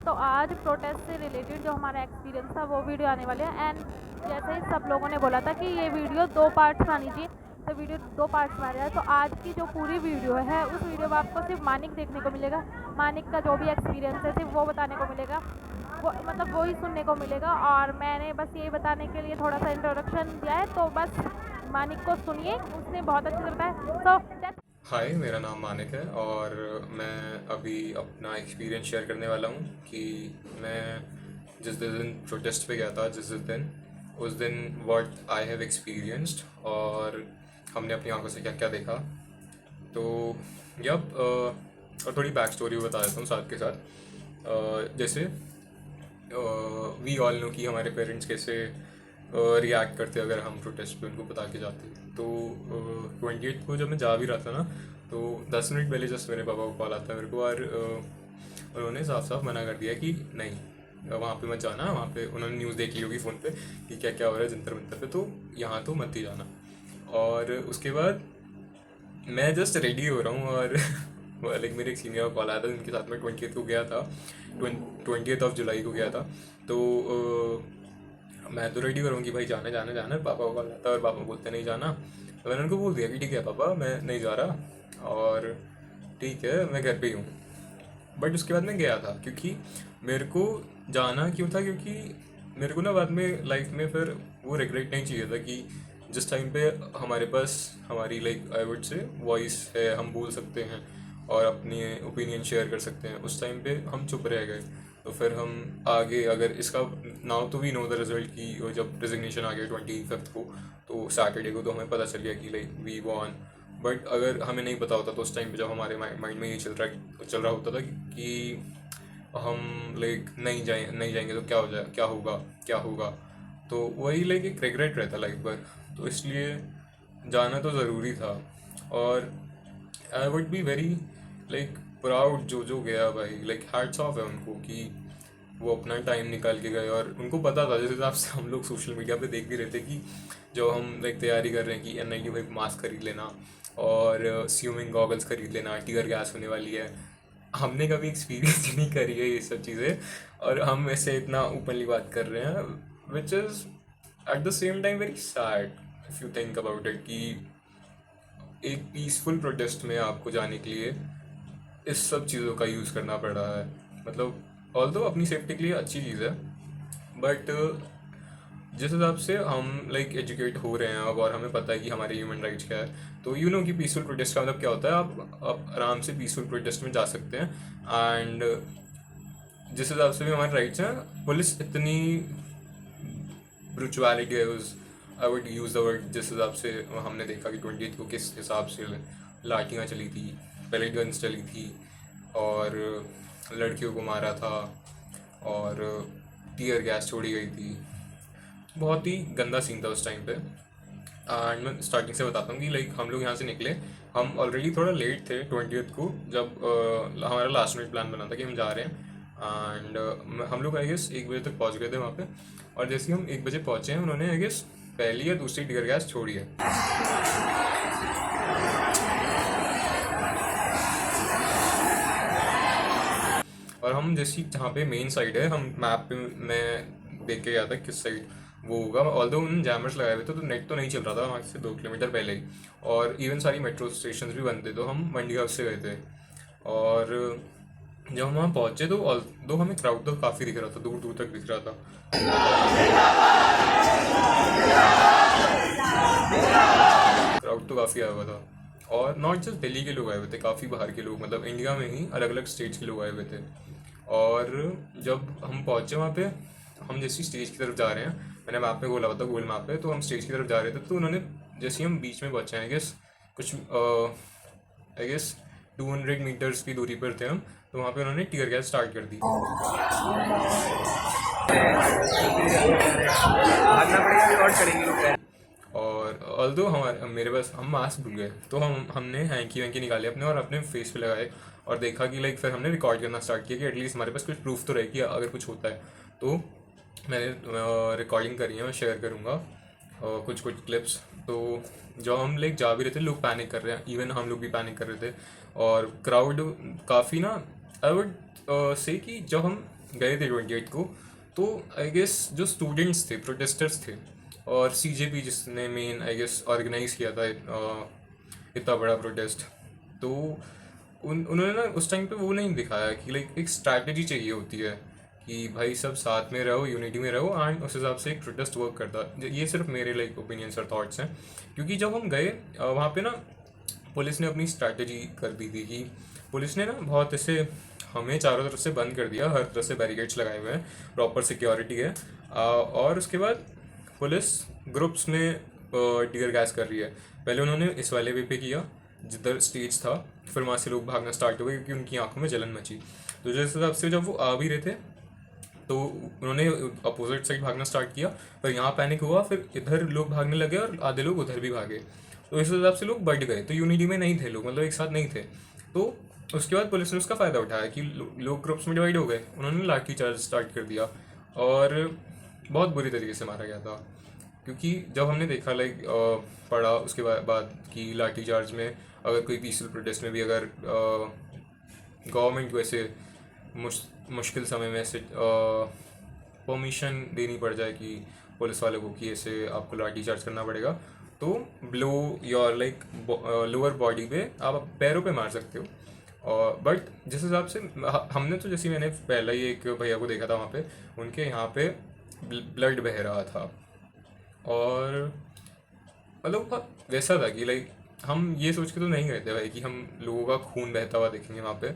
तो आज प्रोटेस्ट से रिलेटेड जो हमारा एक्सपीरियंस था वो वीडियो आने वाले हैं। एंड जैसे ही सब लोगों ने बोला था कि ये वीडियो 2 पार्ट्स में आनी चाहिए, तो वीडियो 2 पार्ट्स में आ रहा है। तो आज की जो पूरी वीडियो है उस वीडियो में आपको सिर्फ मानिक देखने को मिलेगा। मानिक का जो भी एक्सपीरियंस है सिर्फ वो बताने को मिलेगा, वो मतलब वो ही सुनने को मिलेगा। और मैंने बस यही बताने के लिए थोड़ा सा इंट्रोडक्शन दिया है, तो बस मानिक को सुनिए, उसने बहुत अच्छे से बताया। सो हाय, मेरा नाम मानिक है और मैं अभी अपना एक्सपीरियंस शेयर करने वाला हूँ कि मैं जिस दिन प्रोटेस्ट पे गया था, उस दिन व्हाट आई हैव एक्सपीरियंस्ड और हमने अपनी आंखों से क्या क्या देखा। तो यप और थोड़ी बैक स्टोरी भी बता देता हूँ साथ के साथ। जैसे वी ऑल नो कि हमारे पेरेंट्स कैसे रिएक्ट करते अगर हम प्रोटेस्ट पे उनको बता के जाते। तो 28 को जब मैं जा भी रहा था ना, तो 10 मिनट पहले जस्ट मेरे पापा को कॉल आता है मेरे को, और उन्होंने साफ साफ मना कर दिया कि नहीं, वहाँ पे मत जाना। वहाँ पे उन्होंने न्यूज़ देख ली होगी फ़ोन पे कि क्या क्या हो रहा है जंतर मंतर पे, तो यहाँ तो मत ही जाना। और उसके बाद मैं जस्ट रेडी हो रहा हूँ और लाइक मेरे एक सीनियर का कॉल आया था, उनके साथ में 20th को गया था, 20th जुलाई को गया था। तो मैं तो रेडी हो रहा हूँ कि भाई जाना जाना जाना। पापा को कॉल आता है और पापा बोलते नहीं जाना। तो मैंने उनको बोल दिया कि ठीक है पापा, मैं नहीं जा रहा और ठीक है मैं घर पे ही हूँ। बट उसके बाद मैं गया था क्योंकि मेरे को जाना क्यों था, क्योंकि मेरे को ना बाद में लाइफ में फिर वो रिग्रेट नहीं चाहिए था कि जिस टाइम पे हमारे पास हमारी like I would say voice है, हम बोल सकते हैं और अपनी ओपिनियन शेयर कर सकते हैं, उस टाइम पे हम चुप रह गए। तो फिर हम आगे अगर इसका नाउ तो वी नो द रिजल्ट कि वो जब रिजिग्नेशन आ गया 25 को, तो सैटरडे को तो हमें पता चल गया कि लाइक वी वॉन। बट अगर हमें नहीं पता होता तो उस टाइम पे जब हमारे माइंड में ये चल रहा होता था कि हम लाइक नहीं जाएंगे तो क्या हो जाए, क्या होगा। तो वही लाइक एक रिग्रेट रहता लाइफ भर। तो इसलिए जाना तो ज़रूरी था। और I would be very like proud जो गया भाई, लाइक हैट्स ऑफ है उनको कि वो अपना टाइम निकाल के गए। और उनको पता था, जिस हिसाब से हम लोग सोशल मीडिया पे देख भी रहे थे कि जो हम लाइक तैयारी कर रहे हैं कि N95 मास्क खरीद लेना और स्विमिंग गॉगल्स खरीद लेना, टीयर गैस होने वाली है। हमने कभी एक्सपीरियंस ही नहीं करी है ये सब चीज़ें, और हम ऐसे इतना ओपनली बात कर रहे हैं, which is at the same time very sad if you think about it कि एक पीसफुल प्रोटेस्ट में आपको जाने के लिए इस सब चीज़ों का यूज़ करना पड़ रहा है। मतलब ऑल्दो अपनी सेफ्टी के लिए अच्छी चीज़ है, बट जिस हिसाब से हम लाइक एजुकेट हो रहे हैं अब और हमें पता है कि हमारे ह्यूमन राइट्स क्या है, तो यू नो कि पीसफुल प्रोटेस्ट का मतलब क्या होता है। आप आराम से पीसफुल प्रोटेस्ट में जा सकते हैं। एंड जिस हिसाब से भी हमारे राइट्स हैं, पुलिस इतनी ब्रुचुअलिटी है उस, I would use the word, जिस हिसाब से हमने देखा कि 28 को किस हिसाब से लाठियाँ चली थी, पेलेट गन्स चली थी और लड़कियों को मारा था और टीयर गैस छोड़ी गई थी। बहुत ही गंदा सीन था उस टाइम पे। एंड मैं स्टार्टिंग से बताता हूँ कि लाइक हम लोग यहाँ से निकले, हम ऑलरेडी थोड़ा लेट थे 20th को, जब हमारा लास्ट मिनट प्लान बना था कि हम जा रहे हैं। एंड हम लोग आई गेस 1 बजे तक पहुँच गए थे वहाँ पे। और जैसे ही हम 1 बजे पहुँचे हैं, उन्होंने आई गेस पहली या दूसरी टीयर गैस छोड़ी है। और हम जैसी जहाँ पे मेन साइड है, हम मैप पे मैं देख के गया था किस साइड वो होगा। ऑल्दो उन जैमर्स लगाए हुए थे तो नेट तो नहीं चल रहा था वहाँ से 2 किलोमीटर पहले ही, और इवन सारी मेट्रो स्टेशन भी बंद थे। तो हम मंडी हाउस से गए थे, और जब हम वहाँ पहुँचे तो ऑल्दो हमें क्राउड तो काफ़ी दिख रहा था, दूर दूर तक दिख रहा था। क्राउड तो काफ़ी आया हुआ था, और नॉट जस्ट दिल्ली के लोग आए हुए थे, काफ़ी बाहर के लोग, मतलब इंडिया में ही अलग अलग स्टेट्स के लोग आए हुए थे। और जब हम पहुँचे वहाँ पे, हम जैसे स्टेज की तरफ जा रहे हैं, मैंने मैप में बोला हुआ था, गूगल मैप पे, तो हम स्टेज की तरफ जा रहे थे, तो उन्होंने जैसे ही हम बीच में पहुँचे, आई गेस 200 मीटर्स की दूरी पर थे हम, तो वहाँ पे उन्होंने टीयर गैस स्टार्ट कर दी। भागना पड़ेगा, रिकॉर्ड करेंगे लोग। और ऑल्दो हमारे मेरे पास हम मास्क भूल गए, तो हमने हैंकी वैंकी निकाले अपने और अपने फेस पे लगाए, और देखा कि लाइक फिर हमने रिकॉर्ड करना स्टार्ट किया कि एटलीस्ट हमारे पास कुछ प्रूफ तो रहे कि अगर कुछ होता है। तो मैंने रिकॉर्डिंग करी है, मैं शेयर करूँगा कुछ कुछ क्लिप्स। तो जब हम लाइक जा भी रहे थे, लोग पैनिक कर रहे हैं, इवन हम लोग भी पैनिक कर रहे थे। और क्राउड काफ़ी ना, आई वुड से कि जब हम गए थे 28 को, तो आई गेस जो स्टूडेंट्स थे, प्रोटेस्टर्स थे, और CJP जिसने मेन आई गेस ऑर्गेनाइज किया था इतना बड़ा प्रोटेस्ट, तो उन्होंने ना उस टाइम पे वो नहीं दिखाया कि लाइक एक स्ट्रैटेजी चाहिए होती है कि भाई सब साथ में रहो, यूनिटी में रहो, एंड उस हिसाब से एक प्रोटेस्ट वर्क करता। ये सिर्फ मेरे लाइक ओपिनियंस और थॉट्स हैं, क्योंकि जब हम गए वहाँ पे ना पुलिस ने अपनी स्ट्रैटेजी कर दी थी कि पुलिस ने ना बहुत ऐसे हमें चारों तरफ से बंद कर दिया, हर तरफ से बैरिकेड्स लगाए हुए हैं, प्रॉपर सिक्योरिटी है, और उसके बाद पुलिस ग्रुप्स में टीयर गैस कर रही है। पहले उन्होंने इस वाले वे पे किया जिधर स्टेज था, फिर वहाँ से लोग भागना स्टार्ट हो गए क्योंकि उनकी आंखों में जलन मची। तो जिस हिसाब से जब वो आ भी रहे थे तो उन्होंने अपोजिट साइड भागना स्टार्ट किया, पर यहाँ पैनिक हुआ, फिर इधर लोग भागने लगे और आधे लोग उधर भी भागे, तो इस हिसाब से लोग बढ़ गए, तो यूनिटी में नहीं थे लोग, मतलब एक साथ नहीं थे। तो उसके बाद पुलिस ने उसका फ़ायदा उठाया कि लोग ग्रुप्स में डिवाइड हो गए, उन्होंने लाठी चार्ज स्टार्ट कर दिया और बहुत बुरी तरीके से मारा गया था। क्योंकि जब हमने देखा लाइक पढ़ा उसके बाद कि लाठी चार्ज में अगर कोई पीसफुल प्रोटेस्ट में भी अगर गवर्नमेंट को ऐसे मुश्किल समय में ऐसे परमिशन देनी पड़ जाए कि पुलिस वाले को कि ऐसे आपको लाठी चार्ज करना पड़ेगा, तो blow your like lower body पे आप पैरों पे मार सकते हो। और बट जिस हिसाब से हमने तो जैसे मैंने पहला ही एक भैया को देखा था वहाँ पे, उनके यहाँ पे ब्लड बह रहा था, और मतलब बहुत वैसा था कि लाइक हम ये सोच के तो नहीं गए थे भाई कि हम लोगों का खून बहता हुआ देखेंगे वहाँ पे।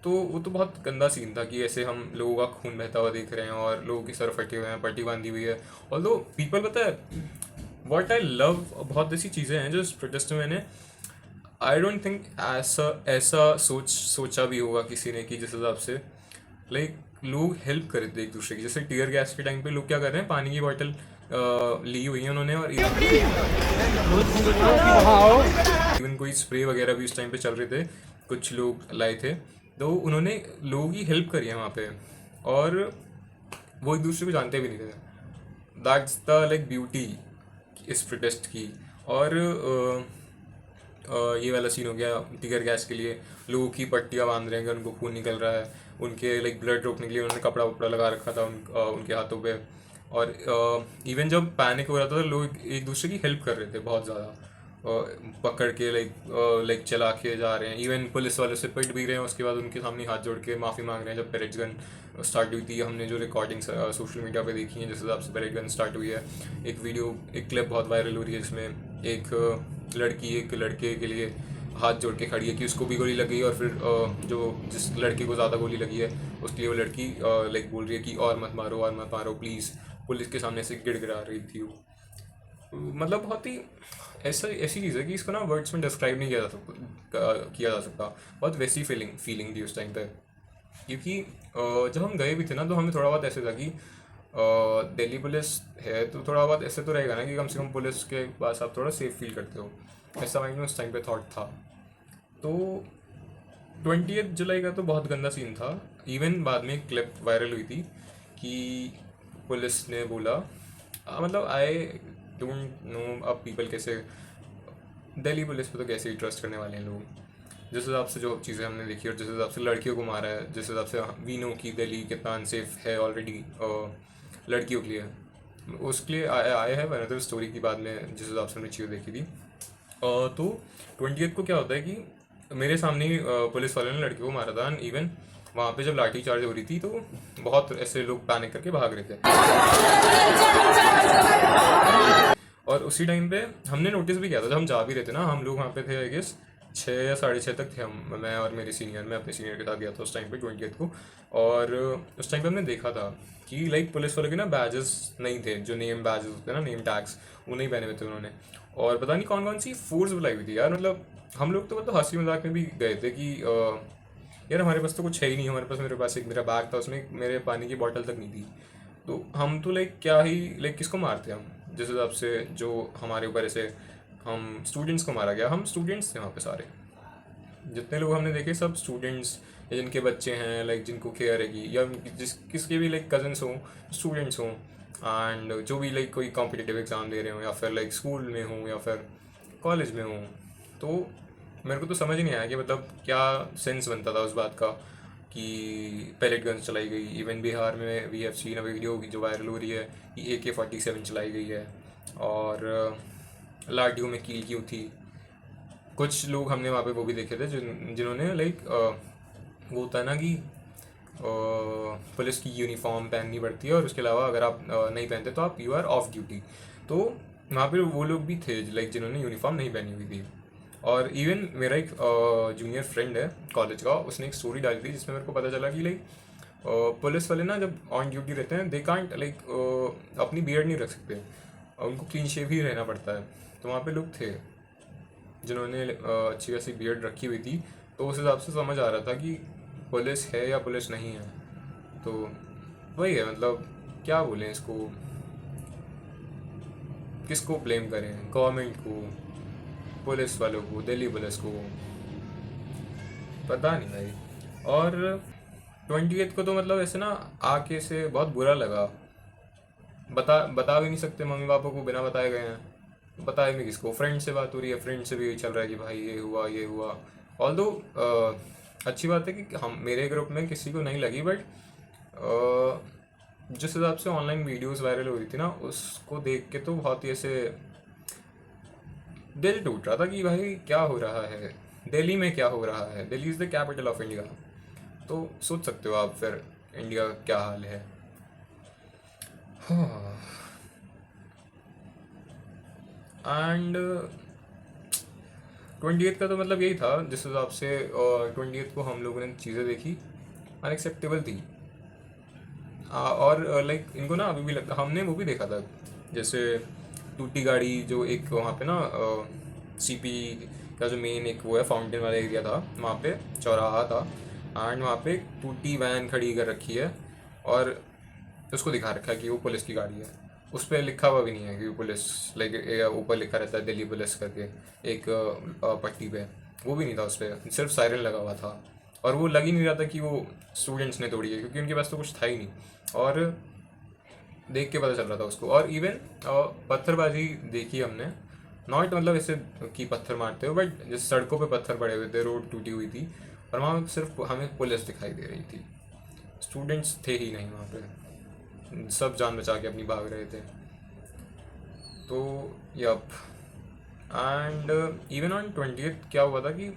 तो वो तो बहुत गंदा सीन था कि ऐसे हम लोगों का खून बहता हुआ देख रहे हैं और लोगों के सर फटे हुए हैं, पट्टी बांधी हुई है। और दो पीपल, पता है व्हाट आई लव, बहुत ऐसी चीज़ें हैं जो इस प्रोटेस्ट में मैंने आई डोंट थिंक ऐसा सोचा भी होगा किसी ने कि जिस हिसाब से लाइक लोग हेल्प कर रहे थे एक दूसरे की। जैसे टीयर गैस के टाइम पे लोग क्या कर रहे हैं, पानी की बॉटल ली हुई है उन्होंने, और इवन कोई स्प्रे वगैरह भी उस टाइम पे चल रहे थे, कुछ लोग लाए थे, तो उन्होंने लोगों की हेल्प करी है वहाँ पे, और वो एक दूसरे को जानते भी नहीं थे। दैट्स द लाइक ब्यूटी इस प्रोटेस्ट की। और ये वाला सीन हो गया टीयर गैस के लिए, लोगों की पट्टियाँ बांध रहे हैं, उनको खून निकल रहा है, उनके लाइक ब्लड रोकने के लिए उन्होंने कपड़ा वपड़ा लगा रखा था उनके हाथों पे। और इवन जब पैनिक हो रहा था तो लोग एक दूसरे की हेल्प कर रहे थे बहुत ज़्यादा, पकड़ के लाइक चला के जा रहे हैं, इवन पुलिस वाले से पिट भी रहे हैं, उसके बाद उनके सामने हाथ जोड़ के माफ़ी मांग रहे हैं। जब परेड गन स्टार्ट हुई थी, हमने जो रिकॉर्डिंग सोशल मीडिया पे देखी है जिस हिसाब से परेड गन स्टार्ट हुई है, एक वीडियो, एक क्लिप बहुत वायरल हो रही है जिसमें एक लड़की एक लड़के के लिए हाथ जोड़ के खड़ी है कि उसको भी गोली लगी, और फिर जो जिस लड़के को ज़्यादा गोली लगी है उसके लिए वो लड़की लाइक बोल रही है कि और मत मारो प्लीज़, पुलिस के सामने से गिड़गिड़ा रही थी वो। मतलब बहुत ही ऐसी चीज़ है कि इसको ना वर्ड्स में डिस्क्राइब नहीं किया जा सकता। बहुत वैसी फीलिंग थी उस टाइम पे, क्योंकि जब हम गए भी थे ना तो हमें थोड़ा बहुत ऐसे था कि दिल्ली पुलिस है तो थोड़ा बहुत ऐसे तो रहेगा ना कि कम से कम पुलिस के पास आप थोड़ा सेफ फील करते हो, ऐसा माइंड में उस टाइम पे थॉट था। तो 20 जुलाई का तो बहुत गंदा सीन था। इवन बाद में एक क्लिप वायरल हुई थी कि पुलिस ने बोला, मतलब आई डोंट नो अब पीपल कैसे दिल्ली पुलिस पे तो कैसे ही ट्रस्ट करने वाले हैं लोग, जिस हिसाब से जो चीज़ें हमने देखी और जिस हिसाब से लड़कियों को मारा है, जिस हिसाब से वी नो कि दिल्ली कितना अनसेफ है ऑलरेडी लड़कियों के लिए। उसके लिए आई हैव अनदर स्टोरी की बाद में जिस हिसाब से हमने चीज़ें देखी थी। तो 20 को क्या होता है कि मेरे सामने ही पुलिस वालों ने लड़कियों को मारा था, एंड इवन वहाँ पे जब लाठी चार्ज हो रही थी तो बहुत ऐसे लोग पैनिक करके भाग रहे थे। और उसी टाइम पे हमने नोटिस भी किया था, जब हम जा भी रहे थे ना, हम लोग वहाँ पे थे आई गेस 6 या 6:30 तक थे हम, मैं और मेरे सीनियर, मैं अपने सीनियर के साथ गया था उस टाइम पे 20 को। और उस टाइम पे हमने देखा था कि लाइक पुलिस वालों के ना बैजेस नहीं थे, जो नेम बैजेस होते हैं ना, नेम टैग्स, वो नहीं पहने हुए थे उन्होंने। और पता नहीं कौन कौन सी फोर्स बुलाई हुई थी यार, मतलब हम लोग तो मतलब हंसी मजाक में भी गए थे कि यार हमारे पास तो कुछ है ही नहीं, मेरे पास एक मेरा बैग था, उसमें मेरे पानी की बॉटल तक नहीं थी, तो हम तो लाइक क्या ही लाइक किसको मारते हम, जिस हिसाब से जो हमारे ऊपर ऐसे हम स्टूडेंट्स को मारा गया। हम स्टूडेंट्स थे वहाँ पे सारे, जितने लोग हमने देखे सब स्टूडेंट्स, या जिनके बच्चे हैं लाइक जिनको केयर है कि, या किसके भी लाइक कजन्स हों, स्टूडेंट्स हों, एंड जो भी लाइक कोई कॉम्पिटिटिव एग्ज़ाम दे रहे हों या फिर लाइक स्कूल में हों या फिर कॉलेज में हों। तो मेरे को तो समझ नहीं आया कि मतलब क्या सेंस बनता था उस बात का कि पैलेट गन्स चलाई गई। इवन बिहार में we have seen a video जो वायरल हो रही है कि AK-47 चलाई गई है, और लाडियो में कील क्यों थी। कुछ लोग हमने वहाँ पे वो भी देखे थे जिन्होंने लाइक वो होता है ना कि पुलिस की यूनिफॉर्म पहननी पड़ती है, और उसके अलावा अगर आप नहीं पहनते तो आप यू आर ऑफ ड्यूटी। तो वहाँ पे वो लोग भी थे लाइक जिन्होंने यूनिफॉर्म नहीं पहनी हुई थी। और इवन मेरा एक जूनियर फ्रेंड है कॉलेज का, उसने एक स्टोरी डाली थी जिसमें मेरे को पता चला कि लाइक पुलिस वाले ना जब ऑन ड्यूटी रहते हैं दे कांट लाइक अपनी बियर्ड नहीं रख सकते, उनको क्लीन शेव ही रहना पड़ता है। तो वहाँ पे लोग थे जिन्होंने अच्छी खासी बियर्ड रखी हुई थी, तो उस हिसाब से समझ आ रहा था कि पुलिस है या पुलिस नहीं है। तो वही है, मतलब क्या बोलें इसको, किसको ब्लेम करें, गवर्नमेंट को, पुलिस वालों को, दिल्ली पुलिस को, पता नहीं भाई। और 28 को तो मतलब ऐसे ना आके से बहुत बुरा लगा। बता भी नहीं सकते मम्मी पापा को, बिना बताए गए हैं, बताए नहीं किसको। फ्रेंड से बात हो रही है, फ्रेंड से भी यही चल रहा है कि भाई ये हुआ। ऑल्दो अच्छी बात है कि हम मेरे ग्रुप में किसी को नहीं लगी, बट जिस हिसाब से ऑनलाइन वीडियोस वायरल हो रही थी ना, उसको देख के तो बहुत ही ऐसे दिल टूट रहा था कि भाई क्या हो रहा है दिल्ली में, क्या हो रहा है। Delhi is the capital of India, तो सोच सकते हो आप फिर इंडिया का क्या हाल है। एंड 28 का तो मतलब यही था जिस हिसाब से 28 को हम लोगों ने चीज़ें देखी अनएक्सेप्टेबल थी। और लाइक इनको ना अभी भी लगता, हमने वो भी देखा था जैसे टूटी गाड़ी, जो एक वहाँ पे ना CP का जो मेन एक वो है फाउंटेन वाला एरिया था, वहाँ पे चौराहा था, एंड वहाँ पे एक टूटी वैन खड़ी कर रखी है और उसको दिखा रखा है कि वो पुलिस की गाड़ी है। उस पर लिखा हुआ भी नहीं है कि वो पुलिस, लाइक ऊपर लिखा रहता है दिल्ली पुलिस करके एक पट्टी पे, वो भी नहीं था उस पर, सिर्फ सायरन लगा हुआ था। और वो लग ही नहीं रहा था कि वो स्टूडेंट्स ने तोड़ी है, क्योंकि उनके पास तो कुछ था ही नहीं, और देख के पता चल रहा था उसको। और इवन पत्थरबाजी देखी हमने, नॉट मतलब ऐसे कि पत्थर मारते हो, बट जैसे सड़कों पे पत्थर पड़े हुए थे, रोड टूटी हुई थी, और वहाँ सिर्फ हमें पुलिस दिखाई दे रही थी, स्टूडेंट्स थे ही नहीं वहाँ पे, सब जान बचा के अपनी भाग रहे थे। तो yup, and even on 20th क्या हुआ था कि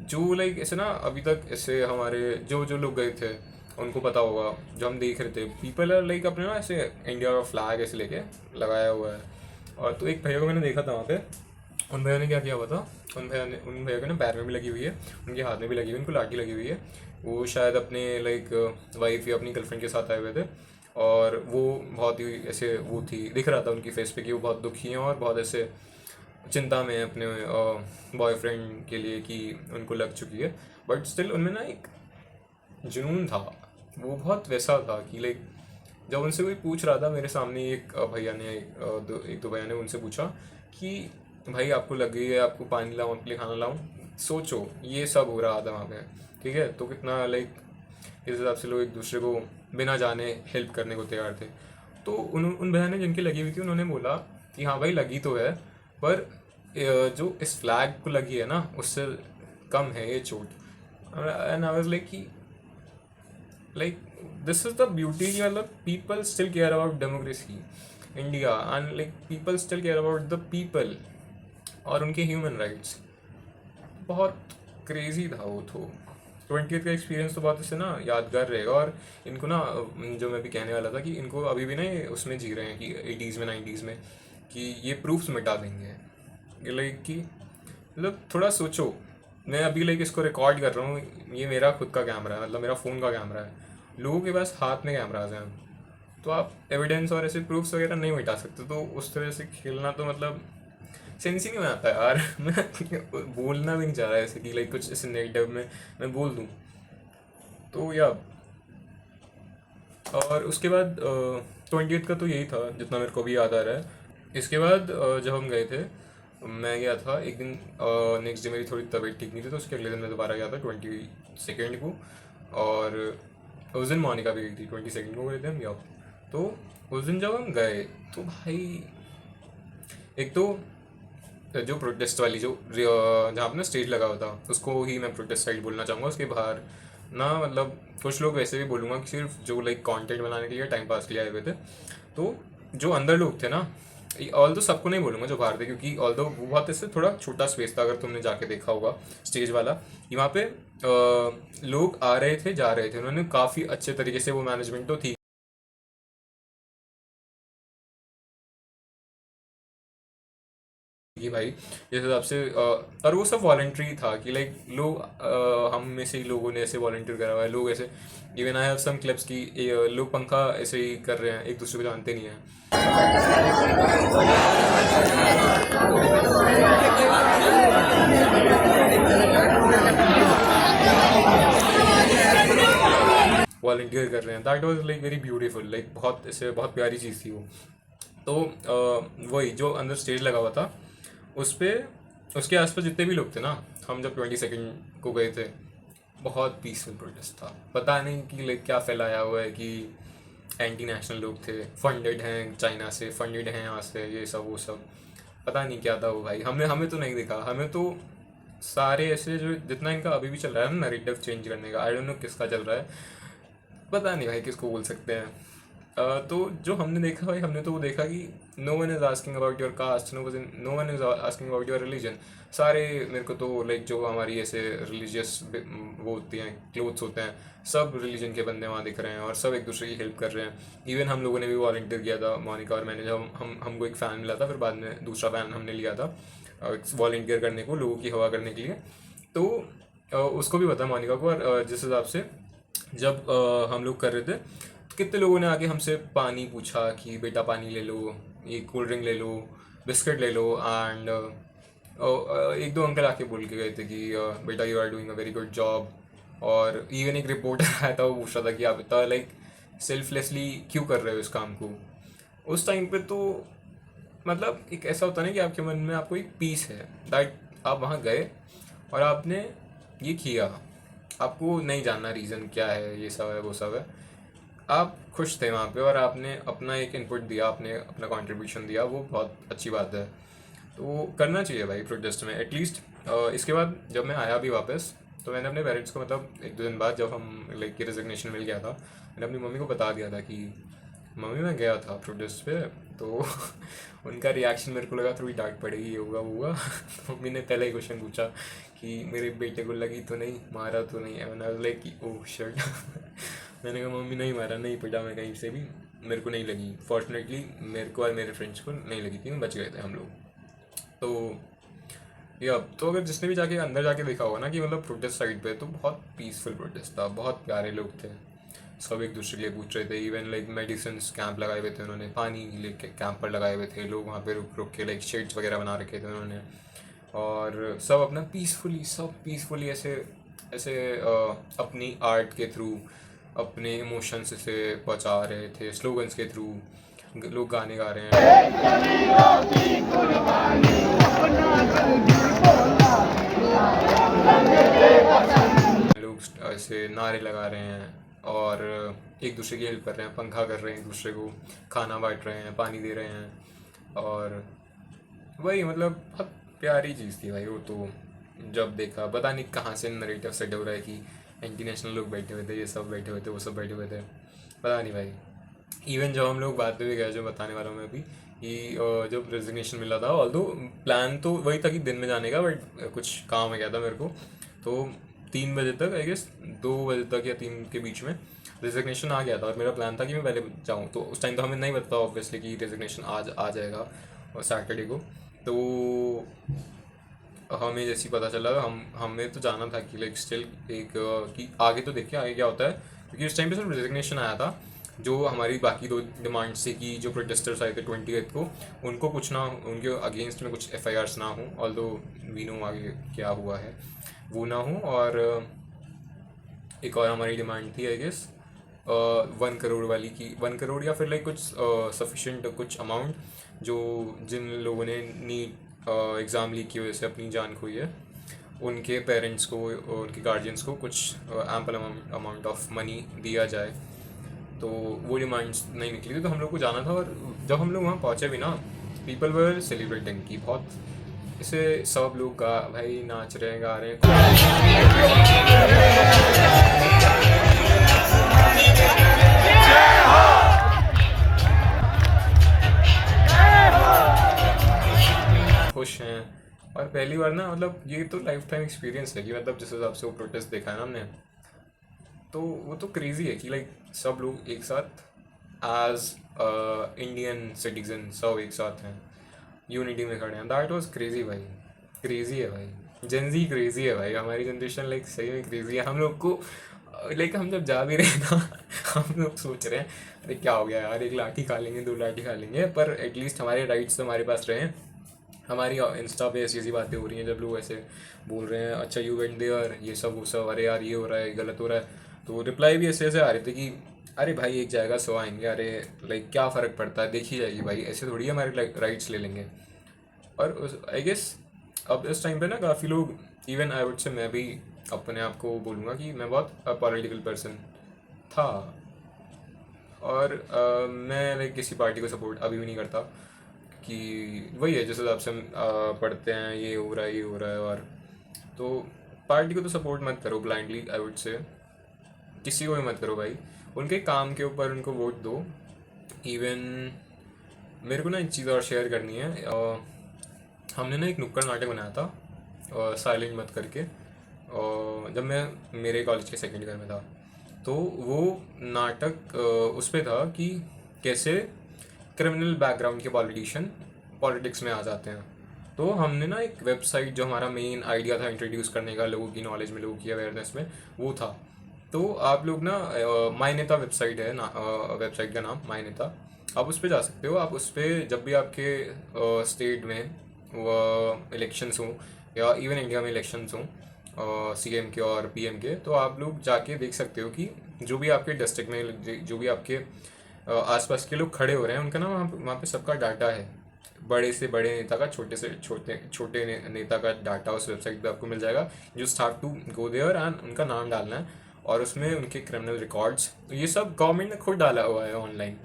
जो लाइक ऐसे ना अभी तक ऐसे हमारे जो लोग गए थे उनको पता होगा, जो हम देख रहे थे, पीपल आर लाइक अपने ना ऐसे इंडिया का फ्लैग ऐसे लेके लगाया हुआ है। और तो एक भैया को मैंने देखा था वहाँ पे, उन भैया ने क्या किया हुआ था, उन भैया को ना पैर में भी लगी हुई है, उनके हाथ में भी लगी हुई है, उनको लाठी लगी हुई है। वो शायद अपने लाइक वाइफ या अपनी गर्लफ्रेंड के साथ आए हुए थे, और वो बहुत ही ऐसे वो थी, दिख रहा था उनकी फेस पे कि वो बहुत दुखी हैं और बहुत ऐसे चिंता में अपने बॉयफ्रेंड के लिए कि उनको लग चुकी है। बट स्टिल उनमें ना एक जुनून था, वो बहुत वैसा था कि लाइक जब उनसे कोई पूछ रहा था, मेरे सामने एक भैया ने एक दो भैया ने उनसे पूछा कि भाई आपको लग गई है, आपको पानी लाऊं, आपके लिए खाना लाऊं। सोचो ये सब हो रहा था वहाँ पे, ठीक है, तो कितना लाइक इस हिसाब से लोग एक दूसरे को बिना जाने हेल्प करने को तैयार थे। तो उन भैया ने जिनकी लगी हुई थी उन्होंने बोला कि हाँ भाई लगी तो है, पर जो इस फ्लैग को लगी है ना उससे कम है ये चोट। एंड आई वाज लाइक कि like this is the beauty, मतलब people still care about democracy India, and like people still care about the people और उनके ह्यूमन राइट्स। बहुत क्रेजी था वो। तो 20th का एक्सपीरियंस तो बहुत इससे ना यादगार रहेगा। और इनको ना जो मैं भी कहने वाला था कि इनको अभी भी ना ये उसमें जी रहे हैं कि 80s में 90s में कि ये प्रूफ्स मिटा देंगे, लाइक कि मतलब थोड़ा सोचो, मैं अभी लाइक इसको रिकॉर्ड कर रहा हूँ, ये मेरा खुद का कैमरा है, मतलब मेरा फ़ोन का कैमरा है, लोगों के पास हाथ में कैमराज हैं, तो आप एविडेंस और ऐसे प्रूफ्स वगैरह नहीं मिटा सकते। तो उस तरह से खेलना तो मतलब सेंस ही नहीं बनाता यार। मैं बोलना भी नहीं चाह रहा ऐसे कि लाइक कुछ ऐसे नेगेटिव में मैं बोल दूँ तो या। और उसके बाद 20th का तो यही था जितना मेरे को भी याद आ रहा है। इसके बाद जब हम गए थे, मैं गया था एक दिन, नेक्स्ट डे मेरी थोड़ी तबीयत ठीक नहीं थी, तो उसके अगले दिन मैं दोबारा गया था 22nd को, और उस दिन मोनिका भी गई थी, 22nd को गए थे हम। या तो उस दिन जब हम गए तो भाई एक तो जो प्रोटेस्ट वाली जो जहाँ पर ना स्टेज लगा हुआ था उसको ही मैं प्रोटेस्ट साइड बोलना चाहूँगा, उसके बाहर ना मतलब कुछ लोग वैसे भी बोलूँगा कि सिर्फ जो लाइक कंटेंट बनाने के लिए टाइम पास के लिए आए हुए थे, तो जो अंदर लोग थे ना, ऑल तो सबको नहीं बोलूँगा जो बाहर थे, क्योंकि ऑल दो वो बहुत ऐसे थोड़ा छोटा स्पेस था, अगर तुमने जाके देखा होगा स्टेज वाला, कि वहाँ पे लोग आ रहे थे जा रहे थे, उन्होंने काफ़ी अच्छे तरीके से वो मैनेजमेंट तो थी कि भाई जिस हिसाब से और वो सब वॉलंटरी था कि लाइक लोग हम में से ही लोगों ने ऐसे वॉलंटियर करा हुआ है, लोग ऐसे even I have some clips की लोग पंखा ऐसे ही कर रहे हैं, एक दूसरे को जानते नहीं हैं। वॉलंटियर कर रहे हैं, that was like very beautiful, like बहुत ऐसे बहुत प्यारी चीज़ थी वो। तो वही जो अंदर स्टेज लगा हुआ था उस पर उसके आसपास जितने भी लोग थे ना, हम जब 22 को गए थे, बहुत पीसफुल प्रोटेस्ट था। पता नहीं कि लाइक क्या फैलाया हुआ है कि एंटी नेशनल लोग थे, फंडेड हैं चाइना से, फंडेड हैं यहाँ से, ये सब वो सब, पता नहीं क्या था वो भाई। हमें तो नहीं दिखा, हमें तो सारे ऐसे जो जितना इनका अभी भी चल रहा है ना नैरेटिव चेंज करने का, आई डोंट नो किसका चल रहा है, पता नहीं भाई किसको बोल सकते हैं। तो जो हमने देखा भाई, हमने तो वो देखा कि no one is asking about your caste, no one is asking about your religion. सारे मेरे को तो लाइक जो हमारी ऐसे रिलीजियस वो होती हैं क्लोथ्स होते हैं, सब रिलीजन के बंदे वहाँ दिख रहे हैं और सब एक दूसरे की हेल्प कर रहे हैं। इवन हम लोगों ने भी वॉलंटियर किया था, मोनिका और मैंने, जब हमको एक फ़ैन मिला था, फिर बाद में दूसरा फ़ैन हमने लिया था वॉलंटियर करने को, लोगों की हवा करने के लिए। तो उसको भी पता मोनिका को, और जिस हिसाब से जब हम लोग कर रहे थे तो कितने लोगों ने आके हमसे पानी पूछा कि बेटा पानी ले लो, ये कोल्ड ड्रिंक ले लो, बिस्किट ले लो, एंड एक दो अंकल आके बोल के गए थे कि बेटा you are doing a very good job. और इवन एक रिपोर्टर आया था, वो पूछ रहा था कि आप इतना लाइक सेल्फलेसली क्यों कर रहे हो इस काम को। उस टाइम पे तो मतलब एक ऐसा होता है ना कि आपके मन में आपको एक पीस है दैट आप वहाँ गए और आपने ये किया, आपको नहीं जानना रीज़न क्या है, ये सब है वो सब है, आप खुश थे वहाँ पे और आपने अपना एक इनपुट दिया, आपने अपना कंट्रीब्यूशन दिया, वो बहुत अच्छी बात है। तो वो करना चाहिए भाई प्रोटेस्ट में एटलीस्ट। इसके बाद जब मैं आया भी वापस, तो मैंने अपने पेरेंट्स को मतलब एक दो दिन बाद जब हम लाइक रेजिग्नेशन मिल गया था, मैंने अपनी मम्मी को बता दिया था कि मम्मी मैं गया था प्रोटेस्ट पे। तो उनका रिएक्शन मेरे को लगा थोड़ी डांट पड़ेगी, ये होगा वो होगा। मम्मी ने पहले ही क्वेश्चन पूछा कि मेरे बेटे को लगी तो नहीं, मारा तो नहीं, मैंने लाइक कि ओह शिट। मैंने कहा मम्मी नहीं मारा, नहीं पिटा मैं कहीं से भी, मेरे को नहीं लगी, फॉर्चुनेटली मेरे को और मेरे फ्रेंड्स को नहीं लगी थी, बच गए थे हम लोग। तो या तो अगर जिसने भी जाके अंदर जाके देखा होगा ना कि मतलब प्रोटेस्ट साइड पे, तो बहुत पीसफुल प्रोटेस्ट था, बहुत प्यारे लोग थे, सब एक दूसरे के लिए पूछ रहे थे। इवन लाइक मेडिसिन कैंप लगाए हुए थे उन्होंने, पानी लेके कैंप पर लगाए हुए थे लोग, वहाँ पे रुक रुक के लाइक शेड्स वगैरह बना रखे थे उन्होंने, और सब अपना पीसफुली ऐसे ऐसे अपनी आर्ट के थ्रू अपने इमोशंस से पहुँचा रहे थे, स्लोगन्स के थ्रू लोग गाने गा रहे हैं, लोग ऐसे नारे लगा रहे हैं और एक दूसरे की हेल्प कर रहे हैं, पंखा कर रहे हैं, एक दूसरे को खाना बांट रहे हैं, पानी दे रहे हैं, और वही मतलब बहुत प्यारी चीज़ थी भाई वो। तो जब देखा पता नहीं कहाँ से नरेटिव सेट हो रहा है कि एंटी नेशनल लोग बैठे हुए थे, ये सब बैठे हुए थे, वो सब बैठे हुए थे, पता नहीं भाई। इवन जब हम लोग बाद में भी गए, जो बताने वाला हूँ मैं अभी, कि जब रेजिग्नेशन मिला था, ऑल्दो प्लान तो वही था कि दिन में जाने का, बट कुछ काम आ गया था मेरे को, तो 3 बजे तक आई गेस 2 बजे तक या 3 के बीच में रेजिग्नेशन आ गया था, और मेरा प्लान था कि मैं पहले जाऊँ। तो उस टाइम तो हमें नहीं पता ऑब्वियसली कि रेजिग्नेशन आज आ जाएगा और सैटरडे को। तो हमें जैसे ही पता चला, हमें तो जाना था कि लाइक स्टिल एक कि आगे तो देखिए आगे क्या होता है, क्योंकि उस टाइम पे सिर्फ रेजिग्नेशन आया था। जो हमारी बाकी 2 डिमांड्स थी कि जो प्रोटेस्टर्स आए थे 28 को, उनको कुछ ना, उनके अगेंस्ट में कुछ FIRs ना हो, ऑल्दो वी नो आगे क्या हुआ है वो ना हो, और एक और हमारी डिमांड थी आई गेस 1 करोड़ वाली की, 1 करोड़ या फिर लाइक कुछ सफिशेंट कुछ अमाउंट, जो जिन लोगों ने नीट एग्ज़ाम लीक की वजह से अपनी जान खोई है, उनके पेरेंट्स को, उनके गार्जियंस को कुछ एम्पल अमाउंट ऑफ मनी दिया जाए। तो वो डिमांड्स नहीं निकली थी, तो हम लोग को जाना था। और जब हम लोग वहाँ पहुँचे भी ना, पीपल वर सेलिब्रेटिंग की बहुत, इसे सब लोग भाई नाच रहे हैं, गा रहे हैं। पहली बार ना मतलब ये तो लाइफ टाइम एक्सपीरियंस है कि मतलब जिस हिसाब से वो प्रोटेस्ट देखा है ना हमने, तो वो तो क्रेजी है कि लाइक सब लोग एक साथ एज इंडियन सिटीजन सब एक साथ हैं, यूनिटी में खड़े हैं। दैट वाज क्रेजी भाई, क्रेजी है भाई, जेनजी क्रेजी है भाई, हमारी जनरेशन लाइक सही में क्रेजी है। हम लोग को लाइक हम जब जा भी रहे ना हम लोग सोच रहे हैं अरे क्या हो गया यार, एक लाठी खा लेंगे, दो लाठी खा लेंगे, पर एटलीस्ट हमारे राइट्स तो हमारे पास रहे। हमारी इंस्टा पे ऐसी ऐसी बातें हो रही हैं जब लोग ऐसे बोल रहे हैं अच्छा यू वेंट देयर, ये सब वो सब, अरे यार ये हो रहा है, गलत हो रहा है, तो रिप्लाई भी ऐसे ऐसे आ रहे थे कि अरे भाई एक जाएगा 100 आएंगे, अरे लाइक क्या फ़र्क पड़ता है, देखी जाएगी भाई, ऐसे थोड़ी हमारे राइट्स ले लेंगे। और आई गेस अब इस टाइम पे ना काफ़ी लोग, इवन आई वुड से मैं भी अपने आप को बोलूँगा कि मैं बहुत पॉलिटिकल पर्सन था, और मैं लाइक किसी पार्टी को सपोर्ट अभी भी नहीं करता, कि वही है जिस हिसाब से हम पढ़ते हैं ये हो रहा है ये हो रहा है, और तो पार्टी को तो सपोर्ट मत करो ब्लाइंडली, आई वुड से किसी को भी मत करो भाई, उनके काम के ऊपर उनको वोट दो। इवन मेरे को ना एक चीज़ और शेयर करनी है, हमने ना एक नुक्कड़ नाटक बनाया था साइलेंट मत करके, और जब मैं मेरे कॉलेज के सेकेंड ईयर में था, तो वो नाटक उस पे था कि कैसे क्रिमिनल बैकग्राउंड के पॉलिटिशियन पॉलिटिक्स में आ जाते हैं। तो हमने ना एक वेबसाइट, जो हमारा मेन आइडिया था इंट्रोड्यूस करने का लोगों की नॉलेज में, लोगों की अवेयरनेस में, वो था। तो आप लोग ना माई नेता वेबसाइट है ना, वेबसाइट का नाम माई नेता, आप उस पर जा सकते हो। आप उस पर जब भी आपके स्टेट में इलेक्शंस हों या इवन इंडिया में इलेक्शंस हों, सीएम के और पीएम के, तो आप लोग जाके देख सकते हो कि जो भी आपके डिस्ट्रिक्ट में, जो भी आपके आसपास के लोग खड़े हो रहे हैं, उनका ना वहाँ पे सबका डाटा है, बड़े से बड़े नेता का, छोटे से छोटे नेता का डाटा उस वेबसाइट पे आपको मिल जाएगा। You start to go there and उनका नाम डालना है, और उसमें उनके क्रिमिनल रिकॉर्ड्स, ये सब गवर्नमेंट ने खुद डाला हुआ है ऑनलाइन,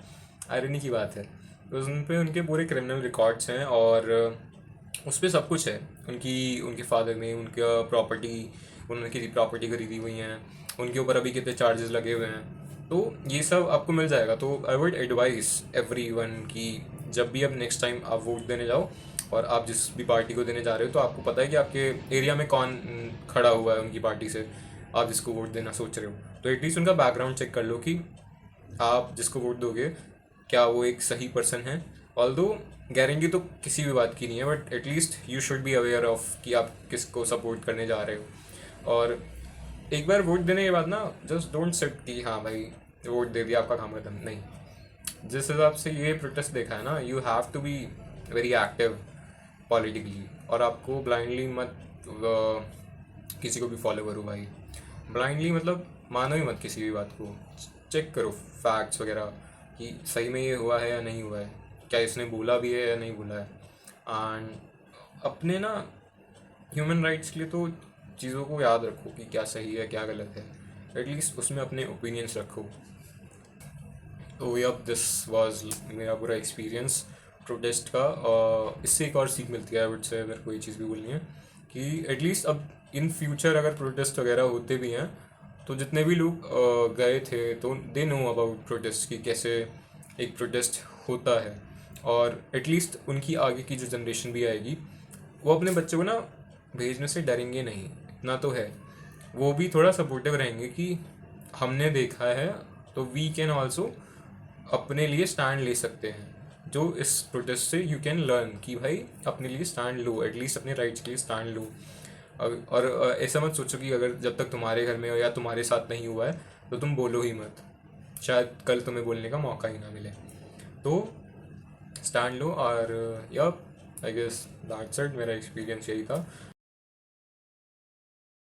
आयरनी की बात है। तो उन पर उनके पूरे क्रिमिनल रिकॉर्ड्स हैं, और उस पर सब कुछ है, उनके फादर ने उनका प्रॉपर्टी, उन्होंने किसी प्रॉपर्टी खरीदी हुई हैं, उनके ऊपर अभी कितने चार्जेस लगे हुए हैं, तो ये सब आपको मिल जाएगा। तो आई वुड एडवाइस एवरीवन कि जब भी अब नेक्स्ट टाइम आप वोट देने जाओ, और आप जिस भी पार्टी को देने जा रहे हो, तो आपको पता है कि आपके एरिया में कौन खड़ा हुआ है उनकी पार्टी से, आप जिसको वोट देना सोच रहे हो, तो एटलीस्ट उनका बैकग्राउंड चेक कर लो कि आप जिसको वोट दोगे क्या वो एक सही पर्सन है। ऑल्दो गारंटी तो किसी भी बात की नहीं है, but at least you should be aware of कि आप किसको सपोर्ट करने जा रहे हो। और एक बार वोट देने के बाद ना जस्ट डोंट सिट कि हाँ भाई वोट दे दिया आपका काम खत्म, नहीं। जिस हिसाब से ये प्रोटेस्ट देखा है ना, you have to be very active politically, और आपको ब्लाइंडली मत किसी को भी फॉलो करो भाई, ब्लाइंडली मतलब मानो ही मत किसी भी बात को, चेक करो फैक्ट्स वगैरह कि सही में ये हुआ है या नहीं हुआ है, क्या इसने बोला भी है या नहीं बोला है। एंड अपने ना ह्यूमन राइट्स के लिए तो चीज़ों को याद रखो कि क्या सही है क्या गलत है, एटलीस्ट उसमें अपने ओपिनियंस रखो। तो यप दिस वाज मेरा पूरा एक्सपीरियंस प्रोटेस्ट का, और इससे एक और सीख मिलती है, आई वुड से मेरे को ये चीज़ भी बोलनी है कि एटलीस्ट अब इन फ्यूचर अगर प्रोटेस्ट वगैरह होते भी हैं, तो जितने भी लोग गए थे तो दे नो अबाउट प्रोटेस्ट की कैसे एक प्रोटेस्ट होता है, और एटलीस्ट उनकी आगे की जो जनरेशन भी आएगी वो अपने बच्चों को ना भेजने से डरेंगे नहीं, इतना तो है। वो भी थोड़ा सपोर्टिव रहेंगे कि हमने देखा है, तो वी कैन ऑल्सो अपने लिए स्टैंड ले सकते हैं। जो इस प्रोटेस्ट से यू कैन लर्न कि भाई अपने लिए स्टैंड लो, एटलीस्ट अपने राइट्स के लिए स्टैंड लो। और ऐसा मत सोचो कि अगर जब तक तुम्हारे घर में हो या तुम्हारे साथ नहीं हुआ है तो तुम बोलो ही मत, शायद कल तुम्हें बोलने का मौका ही ना मिले। तो स्टैंड लो, और yup I guess that's it, मेरा एक्सपीरियंस यही था।